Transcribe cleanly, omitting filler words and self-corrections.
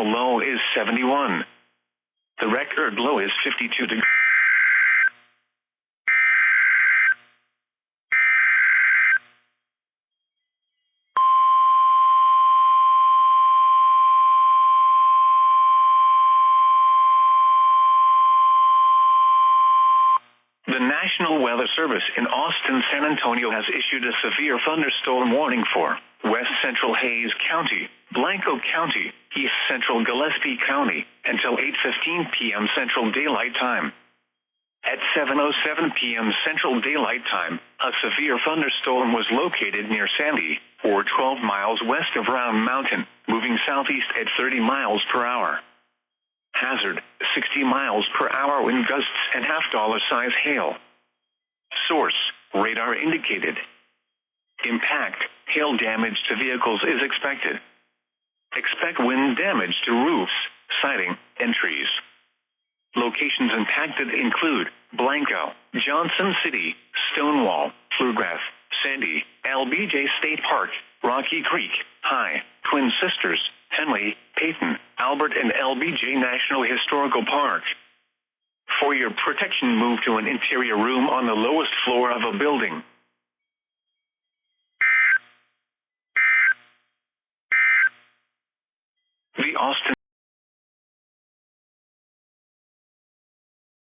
normal low is 71. The record low is 52 degrees. The National Weather Service in Austin, San Antonio has issued a severe thunderstorm warning for West Central Hays County, Blanco County, East Central Gillespie County, until 8:15 p.m. Central Daylight Time. At 7:07 p.m. Central Daylight Time, a severe thunderstorm was located near Sandy, or 12 miles west of Round Mountain, moving southeast at 30 miles per hour. Hazard, 60 miles per hour wind gusts and $half-size hail. Source, radar indicated. Impact, hail damage to vehicles is expected. Expect wind damage to roofs, siding, and trees. Locations impacted include Blanco, Johnson City, Stonewall, Pflugrath, Sandy, LBJ State Park, Rocky Creek, High, Twin Sisters, Henley, Peyton, Albert, and LBJ National Historical Park. For your protection, move to an interior room on the lowest floor of a building. The Austin